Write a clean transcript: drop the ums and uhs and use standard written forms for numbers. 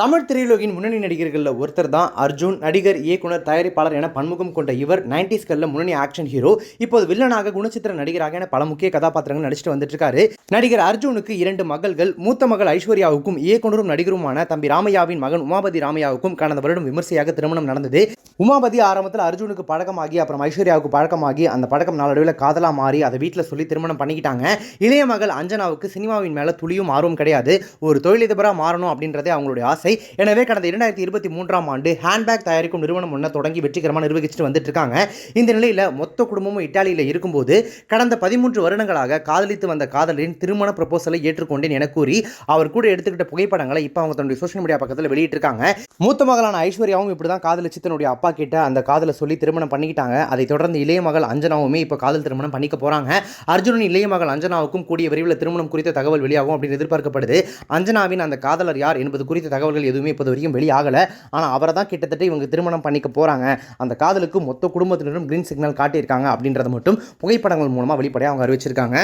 தமிழ் திரையுலகின் முன்னணி நடிகர்களில் ஒருத்தர் தான் அர்ஜுன். நடிகர், இயக்குனர், தயாரிப்பாளர் என பன்முகம் கொண்ட இவர் 90ஸ்களில் முன்னணி ஆக்ஷன் ஹீரோ. இப்போது வில்லனாக, குணச்சித்திர நடிகராக என பல முக்கிய கதாபாத்திரங்கள் நடிச்சிட்டு வந்துட்டு இருக்காரு. நடிகர் அர்ஜுனுக்கு 2 மகள்கள். மூத்த மகள் ஐஸ்வர்யாவுக்கும் இயக்குனரும் நடிகருமான தம்பி ராமையாவின் மகன் உமாபதி ராமையாவுக்கும் கடந்த வருடம் விமர்சையாக திருமணம் நடந்தது. உமாபதி ஆரம்பத்தில் அர்ஜுனுக்கு பழக்கமாகி அப்புறம் ஐஸ்வர்யாவுக்கு பழக்கமாகி அந்த பழக்கம் நாளடைவில் காதலா மாறி அதை வீட்டில் சொல்லி திருமணம் பண்ணிக்கிட்டாங்க. இளைய மகள் அஞ்சனாவுக்கு சினிமாவின் மேலே துளியும் ஆர்வம் கிடையாது. ஒரு தொழிலதிபராக மாறணும் அப்படின்றதே அவங்களுடைய ஆசை. எனவே கடந்த 2023ஆம் ஆண்டு ஹேண்ட்பேக் தயாரிக்கும் நிறுவனம் ஒன்றை தொடங்கி வெற்றிகரமாக நிர்வகிச்சுட்டு வந்துட்டு இருக்காங்க. இந்த நிலையில் மொத்த குடும்பமும் இத்தாலியில் இருக்கும்போது கடந்த 13 வருடங்களாக காதலித்து வந்த காதலரின் திருமண ப்ரொபோசலை ஏற்றுக்கொண்டேன் என கூறி அவர் கூட எடுத்துக்கிட்ட புகைப்படங்களை இப்போ அவங்க தன்னுடைய சோஷியல் மீடியா பக்கத்தில் வெளியிட்டிருக்காங்க. மூத்த மகளான ஐஸ்வர்யாவும் இப்படி தான் காதலிச்சு தன்னுடைய அப்பா கிட்ட அந்த காதலை சொல்லி திருமணம் பண்ணிக்கிட்டாங்க. அதை தொடர்ந்து இளைய மகள் அஞ்சனாவுமே இப்போ காதல் திருமணம் பண்ணிக்க போறாங்க. அர்ஜுனின் இளைய மகள் அஞ்சனாவுக்கும் கூடிய விரைவில் திருமணம் குறித்த தகவல் வெளியாகும் அப்படின்னு எதிர்பார்க்கப்படுது. அஞ்சனாவின் அந்த காதலர் யார் என்பது குறித்த தகவல்கள் எதுவுமே இப்போது வரைக்கும் வெளியாகல. ஆனால் அவரை தான் கிட்டத்தட்ட இவங்க திருமணம் பண்ணிக்க போறாங்க. அந்த காதலுக்கு மொத்த குடும்பத்தினரும் கிரீன் சிக்னல் காட்டியிருக்காங்க அப்படின்றத மட்டும் புகைப்படங்கள் மூலமாக வெளிப்படையாக அவங்க அறிவிச்சிருக்காங்க.